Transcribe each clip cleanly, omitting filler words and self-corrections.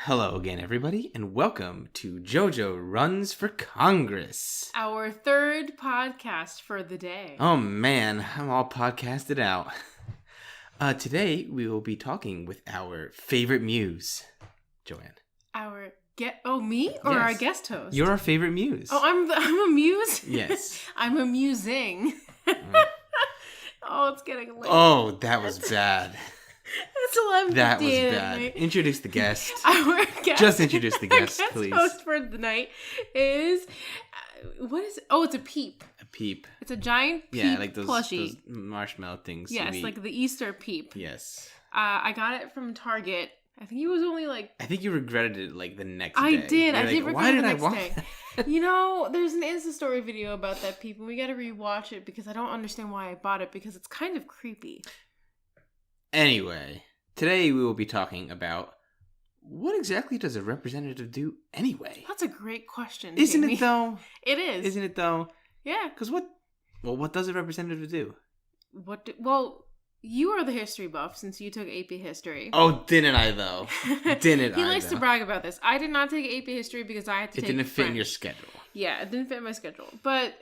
Hello again, everybody, and welcome to Jojo Runs for Congress. Our third podcast for the day. Oh man, I'm all podcasted out. Today we will be talking with our favorite muse, Joanne. Me or Yes. our guest host? You're our favorite muse. Oh, I'm a muse. Yes. I'm amusing. Oh, it's getting late. Oh, that was bad. It's 11:15. That was at bad. night. Introduce the guest. Our guest. Just introduce the our guest, please. host for the night is what is it? Oh, it's a peep. A peep. It's a giant peep Yeah, like those plushie. marshmallow things. Yes, like the Easter peep. Yes. I got it from Target. I think it was only like. I think you regretted it like the next I day. did. You're I did like, regret it the Why next did I day. want You know, there's an Insta story video about that peep, and we got to rewatch it because I don't understand why I bought it because it's kind of creepy. Anyway, today we will be talking about what exactly does a representative do anyway? That's a great question. Isn't Jamie. it though? It is. Isn't it though? Yeah. Because what does a representative do? You are the history buff since you took AP history. Oh, didn't I though? Didn't I? He likes though? to brag about this. I did not take AP history because I had to It take didn't fit in your French. schedule. Yeah, it didn't fit in my schedule. But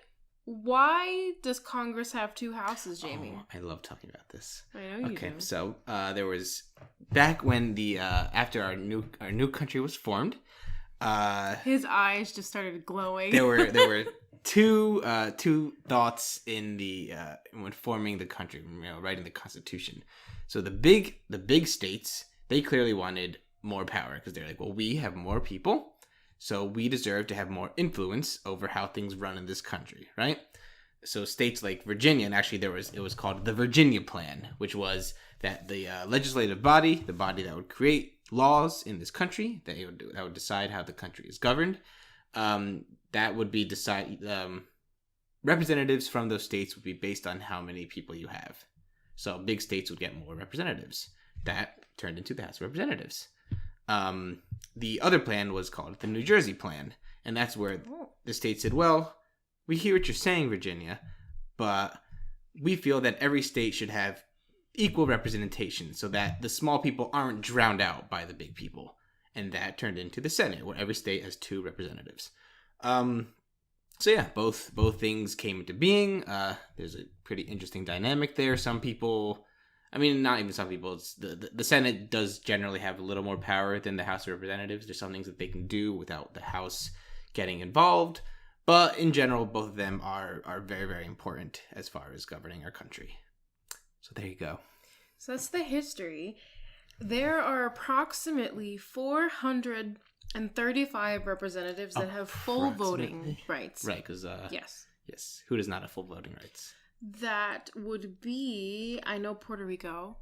why does Congress have two houses, Jamie? Oh, I love talking about this. I know you Okay, do. so there was back when the after our new country was formed. His eyes just started glowing. There were two thoughts in the when forming the country, writing the Constitution. So the big states, they clearly wanted more power because they're like, well, we have more people, so we deserve to have more influence over how things run in this country, right? So states like Virginia, and actually it was called the Virginia Plan, which was that the legislative body, the body that would create laws in this country, that would decide how the country is governed. That would be representatives from those states would be based on how many people you have. So big states would get more representatives. That turned into the House of Representatives. The other plan was called the New Jersey Plan, and that's where the state said, well, we hear what you're saying, Virginia, but we feel that every state should have equal representation so that the small people aren't drowned out by the big people. And that turned into the Senate, where every state has two representatives. So yeah, both things came into being. There's a pretty interesting dynamic there. Some people, I mean, not even some people, it's the Senate does generally have a little more power than the House of Representatives. There's some things that they can do without the House getting involved. But in general, both of them are very, very important as far as governing our country. So there you go. So that's the history. There are approximately 435 representatives that have full voting rights. Right, because yes, who does not have full voting rights? that would be. I know Puerto Rico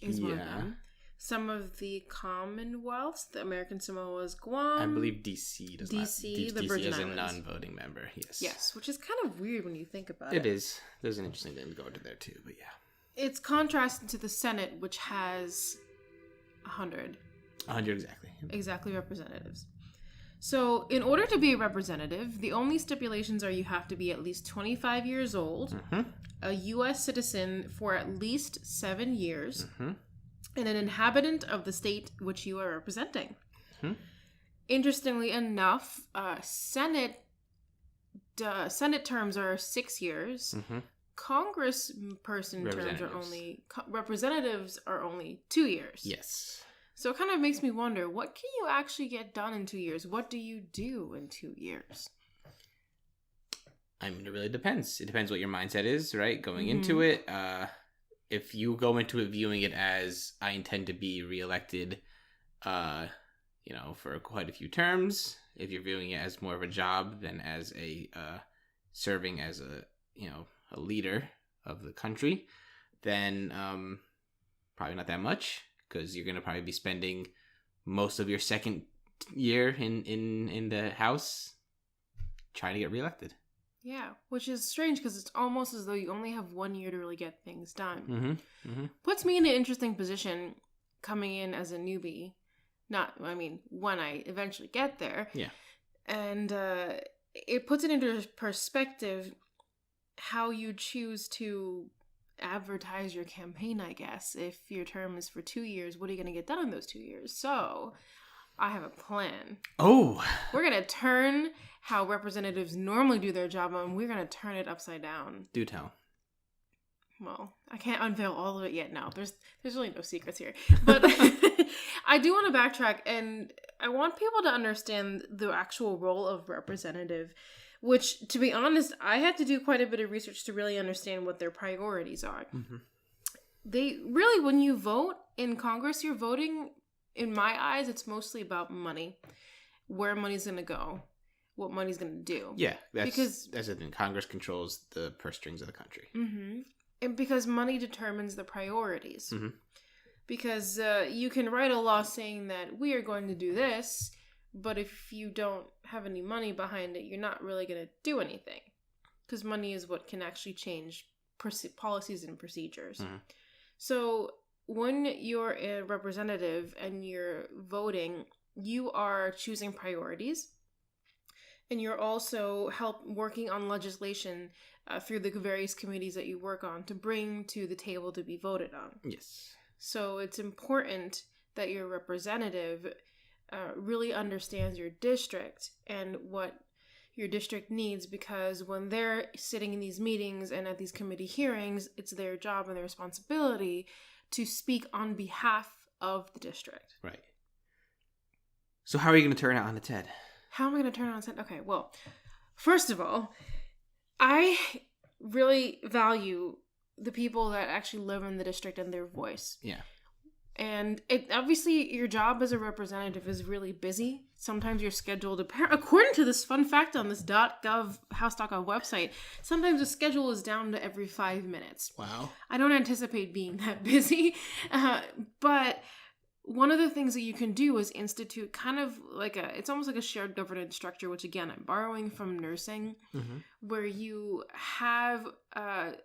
is one of them. Some of the Commonwealths, the American Samoas, Guam. I believe DC does not. DC, the DC Virgin is a Islands. non-voting member. Yes. Yes, which is kind of weird when you think about it. It is. There's an interesting thing to go into there too, but yeah. It's contrasted to the Senate, which has 100. 100 exactly. Representatives. So, in order to be a representative, the only stipulations are you have to be at least 25 years old, a U.S. citizen for at least 7 years, and an inhabitant of the state which you are representing. Interestingly enough, Senate terms are 6 years. Congressperson terms are representatives are only 2 years. Yes. So it kind of makes me wonder, what can you actually get done in 2 years? What do you do in 2 years? I mean, it really depends. It depends what your mindset is, right? Going into it. If you go into it viewing it as, I intend to be reelected, for quite a few terms, if you're viewing it as more of a job than as a, serving as a leader of the country, then probably not that much, because you're going to probably be spending most of your second year in the House trying to get reelected. Yeah, which is strange because it's almost as though you only have 1 year to really get things done. Puts me in an interesting position coming in as a newbie. When I eventually get there. Yeah. And it puts it into perspective how you choose to advertise your campaign, I guess. If your term is for 2 years, what are you going to get done in those 2 years? So I have a plan. Oh. We're going to turn how representatives normally do their job and we're going to turn it upside down. Do tell. Well, I can't unveil all of it yet now. There's really no secrets here. But I do want to backtrack, and I want people to understand the actual role of representative, which, to be honest, I had to do quite a bit of research to really understand what their priorities are. Mm-hmm. They really, when you vote in Congress, you're voting, in my eyes, it's mostly about money, where money's going to go, what money's going to do. Yeah, that's the thing. Congress controls the purse strings of the country. Mm-hmm. And because money determines the priorities. Mm-hmm. Because you can write a law saying that we are going to do this, but if you don't have any money behind it, you're not really going to do anything. Because money is what can actually change policies and procedures. Mm-hmm. So when you're a representative and you're voting, you are choosing priorities. And you're also working on legislation through the various committees that you work on to bring to the table to be voted on. Yes. So it's important that your representative really understands your district and what your district needs, because when they're sitting in these meetings and at these committee hearings, it's their job and their responsibility to speak on behalf of the district. Right. So how are you going to turn it on its head? How am I going to turn it on its head? Okay, well, first of all, I really value the people that actually live in the district and their voice. Yeah. And obviously your job as a representative is really busy. Sometimes you're scheduled, according to this fun fact on this .gov, house.gov website, sometimes the schedule is down to every 5 minutes. Wow. I don't anticipate being that busy, but one of the things that you can do is institute kind of like it's almost like a shared governance structure, which again, I'm borrowing from nursing, mm-hmm. where you have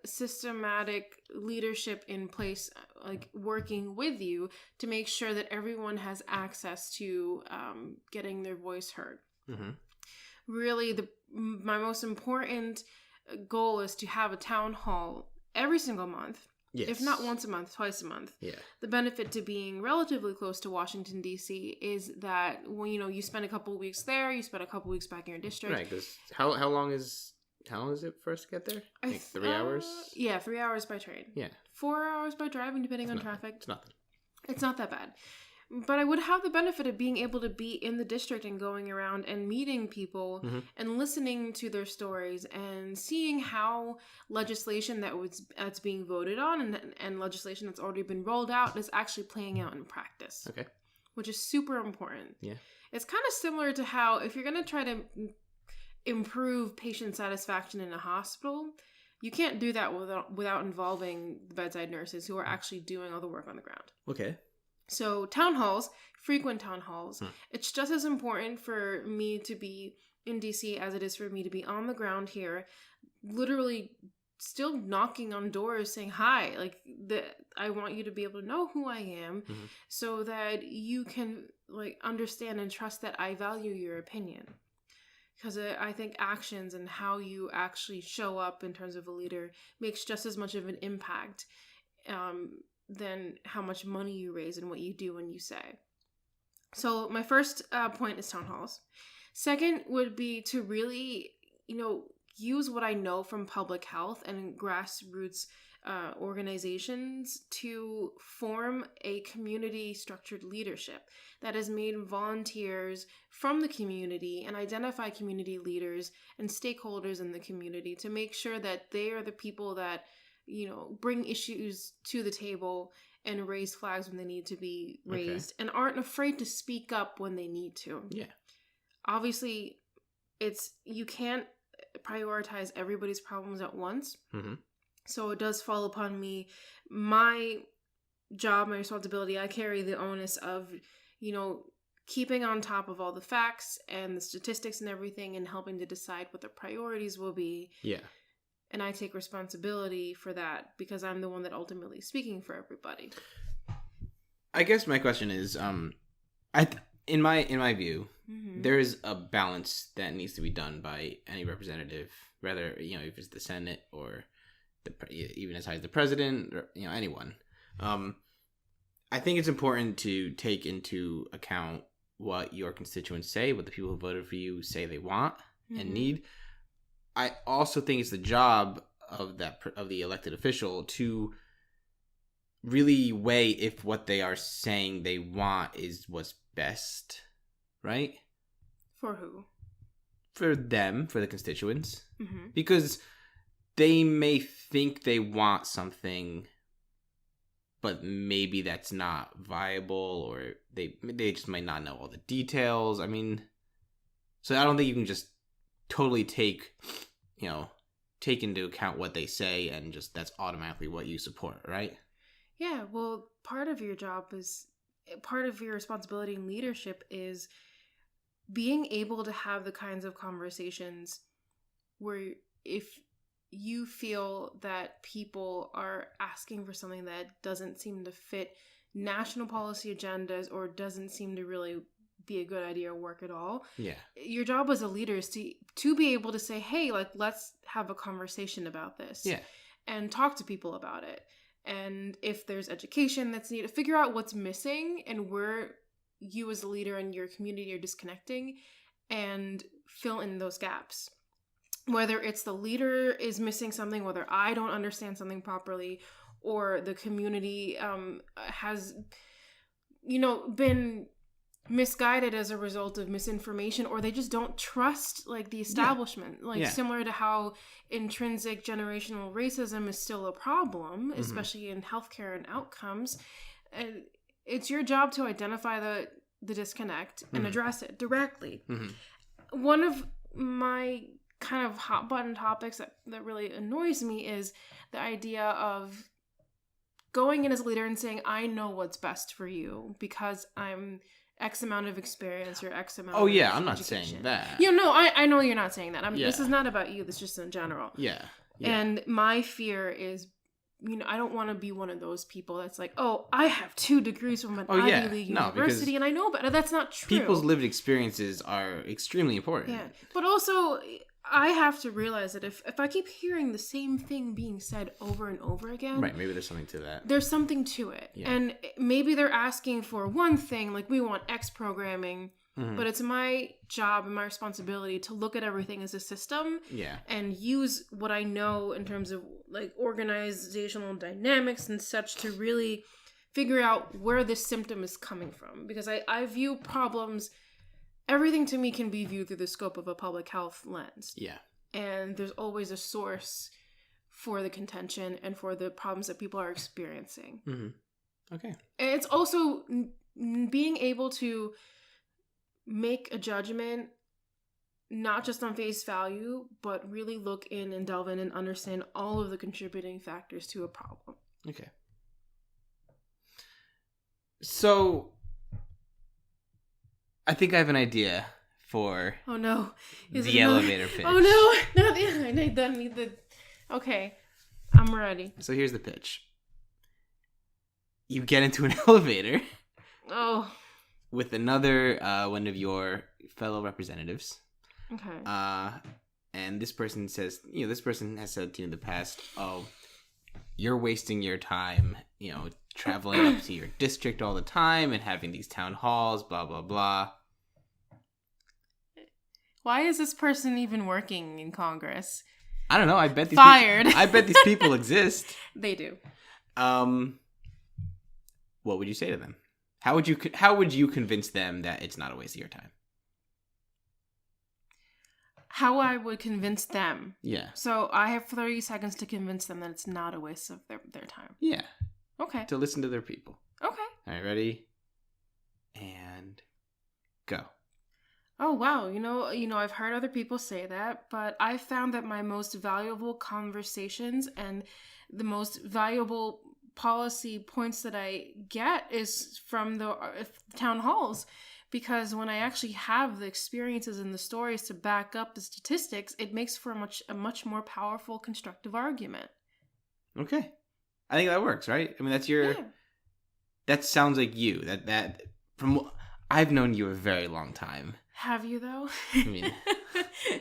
systematic leadership in place, like working with you to make sure that everyone has access to getting their voice heard. Mm-hmm. Really, my most important goal is to have a town hall every single month. Yes. If not once a month, twice a month. Yeah. The benefit to being relatively close to Washington, D.C. is that when you spend a couple of weeks there, you spend a couple of weeks back in your district. Right, because how long is it for us to get there? Like 3 hours? Yeah, 3 hours by train. Yeah. 4 hours by driving, depending on traffic. It's nothing. It's not that bad. But I would have the benefit of being able to be in the district and going around and meeting people mm-hmm. and listening to their stories and seeing how legislation that's being voted on and legislation that's already been rolled out is actually playing out in practice. Okay. Which is super important. Yeah. It's kind of similar to how if you're going to try to improve patient satisfaction in a hospital, you can't do that without involving the bedside nurses who are actually doing all the work on the ground. Okay. So town halls, frequent town halls, it's just as important for me to be in DC as it is for me to be on the ground here, literally still knocking on doors saying, hi, I want you to be able to know who I am mm-hmm. so that you can understand and trust that I value your opinion. Because I think actions and how you actually show up in terms of a leader makes just as much of an impact than how much money you raise and what you do and you say. So my first point is town halls. Second would be to really, use what I know from public health and grassroots organizations to form a community-structured leadership that has made volunteers from the community and identify community leaders and stakeholders in the community to make sure that they are the people that bring issues to the table and raise flags when they need to be raised and aren't afraid to speak up when they need to. Yeah. Obviously, you can't prioritize everybody's problems at once. Mm-hmm. So it does fall upon me. My job, my responsibility, I carry the onus of, keeping on top of all the facts and the statistics and everything and helping to decide what the priorities will be. Yeah. And I take responsibility for that because I'm the one that ultimately is speaking for everybody. I guess my question is, in my view, mm-hmm. there is a balance that needs to be done by any representative, whether if it's the Senate or even as high as the president or anyone. I think it's important to take into account what your constituents say, what the people who voted for you say they want and need. I also think it's the job of the elected official to really weigh if what they are saying they want is what's best, right? For who? For them, for the constituents. Mm-hmm. Because they may think they want something, but maybe that's not viable, or they just might not know all the details. I mean, so I don't think you can just totally take into account what they say and just that's automatically what you support, right? Yeah, well, part of your responsibility in leadership is being able to have the kinds of conversations where if you feel that people are asking for something that doesn't seem to fit national policy agendas or doesn't seem to really be a good idea or work at all. Yeah. Your job as a leader is to be able to say, hey, like, let's have a conversation about this. Yeah. And talk to people about it. And if there's education that's needed, figure out what's missing and where you as a leader and your community are disconnecting and fill in those gaps. Whether it's the leader is missing something, whether I don't understand something properly, or the community has, been misguided as a result of misinformation, or they just don't trust like the establishment. Similar to how intrinsic generational racism is still a problem, especially in healthcare and outcomes. It's your job to identify the disconnect and address it directly. One of my kind of hot button topics that really annoys me is the idea of going in as a leader and saying, I know what's best for you because I'm X amount of experience or X amount of I'm not education. saying that. I know you're not saying that. This is not about you. This is just in general. Yeah. And my fear is, I don't want to be one of those people that's like, oh, I have 2 degrees from an Ivy League university and I know better. That's not true. People's lived experiences are extremely important. Yeah. But also, I have to realize that if I keep hearing the same thing being said over and over again... Right, maybe there's something to that. There's something to it. Yeah. And maybe they're asking for one thing, like we want X programming, but it's my job and my responsibility to look at everything as a system and use what I know in terms of like organizational dynamics and such to really figure out where this symptom is coming from. Because I view problems... Everything to me can be viewed through the scope of a public health lens. Yeah. And there's always a source for the contention and for the problems that people are experiencing. Okay. And it's also being able to make a judgment, not just on face value, but really look in and delve in and understand all of the contributing factors to a problem. Okay. So... I think I have an idea for the elevator pitch. Oh no, not the I need the Okay, I'm ready. So here's the pitch. You get into an elevator with another one of your fellow representatives. Okay. And this person says, this person has said to you in the past, oh, you're wasting your time, traveling up to your district all the time and having these town halls, blah, blah, blah. Why is this person even working in Congress? I don't know. I bet these Fired. I bet these people exist. They do. What would you say to them? How would you convince them that it's not a waste of your time? How I would convince them? Yeah. So I have 30 seconds to convince them that it's not a waste of their time. Yeah. Okay. To listen to their people. Okay. All right, ready? And go. Oh, wow. I've heard other people say that, but I've found that my most valuable conversations and the most valuable policy points that I get is from the town halls. Because when I actually have the experiences and the stories to back up the statistics, it makes for a much more powerful, constructive argument. Okay. I think that works, right? I mean, that's your... Yeah. That sounds like you. That from I've known you a very long time. Have you, though? I mean,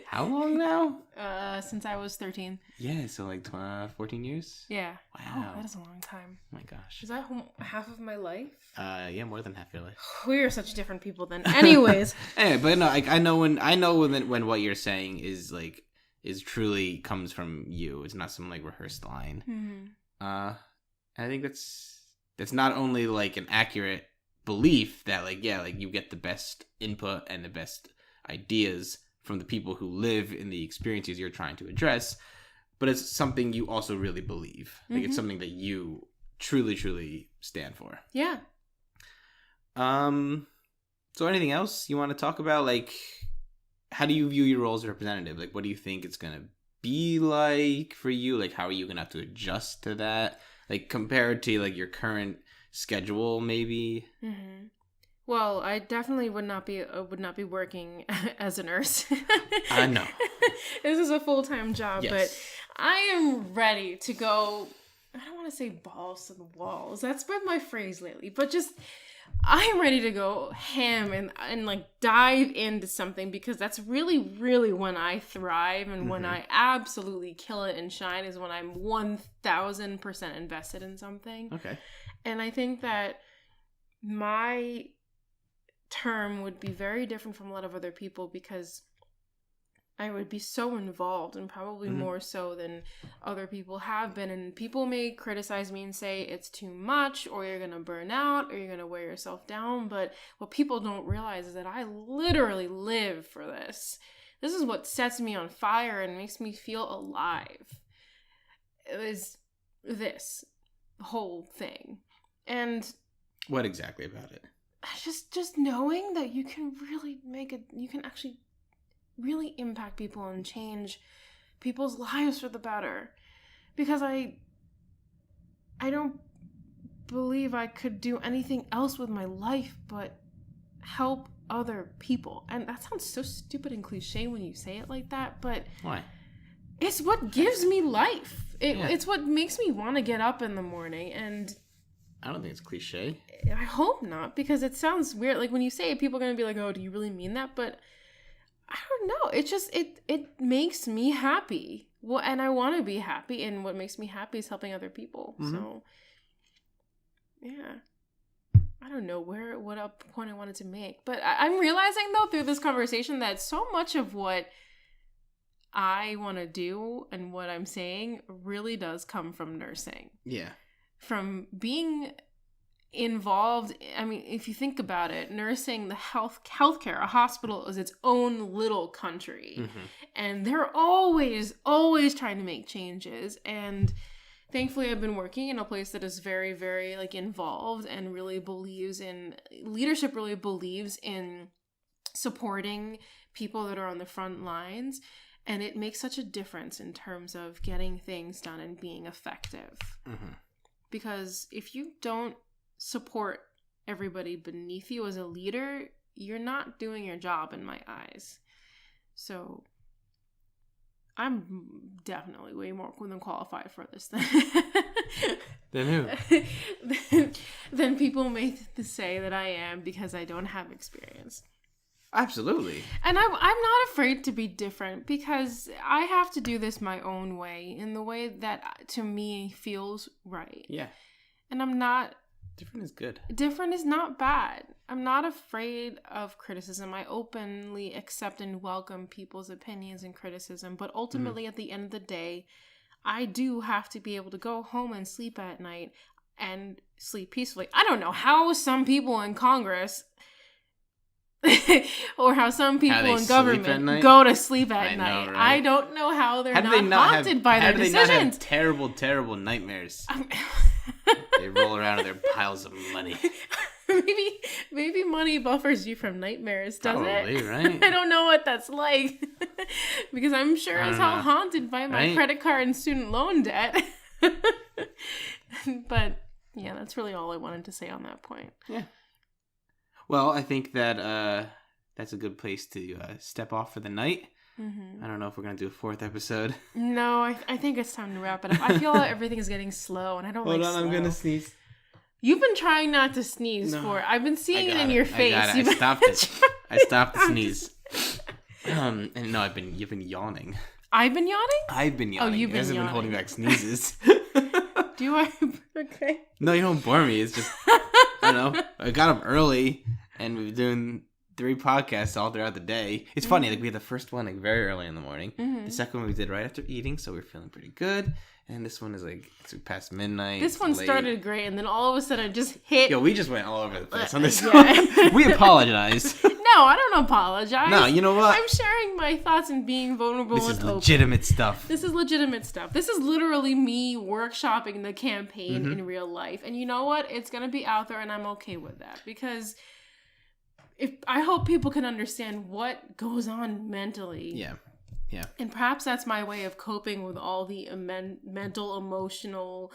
how long now? Since I was 13. Yeah, so like 14 years? Yeah. Wow. Oh, that is a long time. Oh my gosh. Is that half of my life? Yeah, more than half your life. We are such different people then. Anyways. Anyway, but no, like I know when what you're saying is like is truly comes from you. It's not some like rehearsed line. Mm-hmm. I think that's not only like an accurate belief that like you get the best input and the best ideas from the people who live in the experiences you're trying to address, but it's something you also really believe. Like it's something that you truly stand for. Yeah. So anything else you want to talk about? Like, how do you view your role as a representative? Like, what do you think it's gonna be like for you? Like, how are you gonna have to adjust to that? Like, compared to like your current schedule, maybe. Mm-hmm. Well, I definitely would not be working as a nurse. I know. This is a full-time job, Yes. but I am ready to go. I don't want to say balls to the walls. That's been my phrase lately, but just I am ready to go ham and like dive into something, because that's really when I thrive and when I absolutely kill it and shine is when I'm 1000% invested in something. Okay. And I think that my term would be very different from a lot of other people, because I would be so involved, and probably more so than other people have been. And people may criticize me and say it's too much, or you're going to burn out, or you're going to wear yourself down. But what people don't realize is that I literally live for this. This is what sets me on fire and makes me feel alive. It is this whole thing. And what exactly about it? Just knowing that you can really you can actually really impact people and change people's lives for the better. Because I don't believe I could do anything else with my life but help other people. And that sounds so stupid and cliche when you say it like that, but why? It's what gives me life. It's what makes me want to get up in the morning. And I don't think it's cliche. I hope not, because it sounds weird. Like when you say it, people are going to be like, oh, do you really mean that? But I don't know. It just, it makes me happy. Well, and I want to be happy. And what makes me happy is helping other people. So, yeah. I don't know what point I wanted to make. But I'm realizing, though, through this conversation that so much of what I want to do and what I'm saying really does come from nursing. Yeah. From being involved. I mean, if you think about it, nursing, the healthcare, a hospital is its own little country. And they're always trying to make changes. And thankfully, I've been working in a place that is very, very like involved and really believes in leadership, really believes in supporting people that are on the front lines. And it makes such a difference in terms of getting things done and being effective. Because if you don't support everybody beneath you as a leader, you're not doing your job in my eyes. So I'm definitely way more than qualified for this than who? Than people may say that I am, because I don't have experience. Absolutely. And I'm not afraid to be different, because I have to do this my own way, in the way that to me feels right. Yeah. And I'm not... Different is good. Different is not bad. I'm not afraid of criticism. I openly accept and welcome people's opinions and criticism. But ultimately, at the end of the day, I do have to be able to go home and sleep at night and sleep peacefully. I don't know how some people in Congress... or how some people in government go to sleep at night. Right? I don't know how they're not haunted by their decisions. How do they not have terrible, terrible nightmares? They roll around in their piles of money. Maybe money buffers you from nightmares, does Probably, it? Right? I don't know what that's like. Because I'm sure as hell haunted by my credit card and student loan debt. But yeah, that's really all I wanted to say on that point. Yeah. Well, I think that that's a good place to step off for the night. I don't know if we're going to do a fourth episode. No, I think it's time to wrap it up. I feel like everything is getting slow, and I don't Hold like on, slow. I'm going to sneeze. You've been trying not to sneeze I've been seeing it in your face. I stopped it. I stopped to sneeze. And no, you've been yawning. I've been yawning? I've been yawning. Oh, you've been yawning. Been holding back sneezes. Do I? Okay. No, you don't bore me. It's just, I don't know. I got up early, and we've been doing 3 podcasts all throughout the day. It's funny, like we had the first one like very early in the morning. The second one we did right after eating, so we're feeling pretty good. And this one is like past midnight. This one started great, and then all of a sudden it just hit. Yo, we just went all over the place on this one. We apologize. No, I don't apologize. No, you know what? I'm sharing my thoughts and being vulnerable. This is legitimate stuff. This is legitimate stuff. This is literally me workshopping the campaign in real life. And you know what? It's going to be out there, and I'm okay with that. Because I hope people can understand what goes on mentally. Yeah. Yeah. And perhaps that's my way of coping with all the mental, emotional,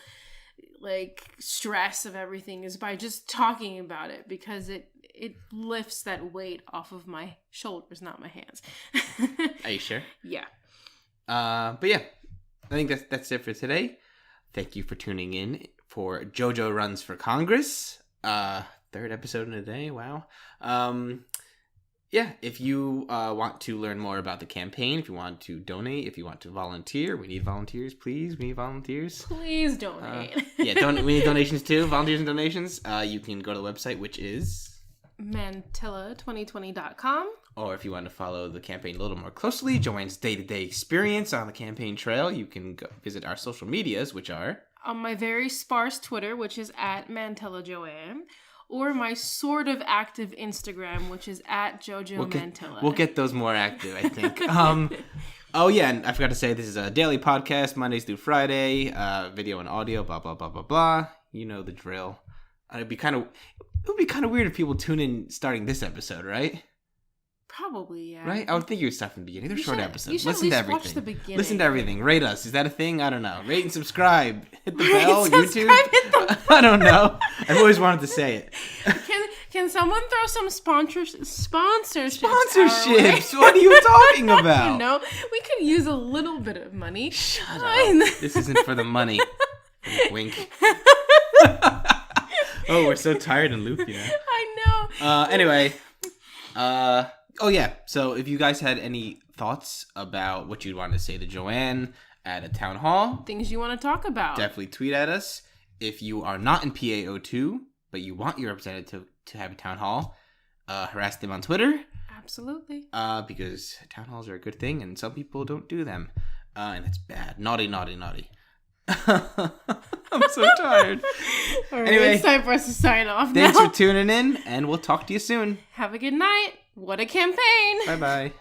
like, stress of everything is by just talking about it, because it lifts that weight off of my shoulders, not my hands. Are you sure? Yeah. But yeah, I think that's it for today. Thank you for tuning in for Jojo Runs for Congress. 3rd episode in a day. Wow. Yeah, if you want to learn more about the campaign, if you want to donate, if you want to volunteer, we need volunteers, please. We need volunteers. Please donate. We need donations too, volunteers and donations. You can go to the website, which is Mantilla2020.com. Or if you want to follow the campaign a little more closely, Joanne's day-to-day experience on the campaign trail, you can go visit our social medias, which are on my very sparse Twitter, which is @MantillaJoanne. Or my sort of active Instagram, which is @Jojo Mantilla. We'll get those more active, I think. Oh, yeah, and I forgot to say, this is a daily podcast, Mondays through Friday, video and audio, blah, blah, blah, blah, blah. You know the drill. It would be kind of weird if people tune in starting this episode, right? Probably, yeah. Right? I would think you would start from the beginning. They're short episodes. Listen to everything. Watch the beginning. Listen to everything. Rate us. Is that a thing? I don't know. Rate and subscribe. Hit the bell. YouTube. I don't know. I've always wanted to say it. Can someone throw some sponsorships? Sponsorships? What are you talking about? You know, we could use a little bit of money. Shut up. This isn't for the money. Wink. Oh, we're so tired and loopy now. I know. Anyway. Oh, yeah. So if you guys had any thoughts about what you'd want to say to Joanne at a town hall, things you want to talk about, definitely tweet at us. If you are not in PAO2, but you want your representative to have a town hall, harass them on Twitter. Absolutely. Because town halls are a good thing, and some people don't do them. And it's bad. Naughty, naughty, naughty. I'm so tired. All right, anyway, it's time for us to sign off now. Thanks for tuning in, and we'll talk to you soon. Have a good night. What a campaign. Bye-bye.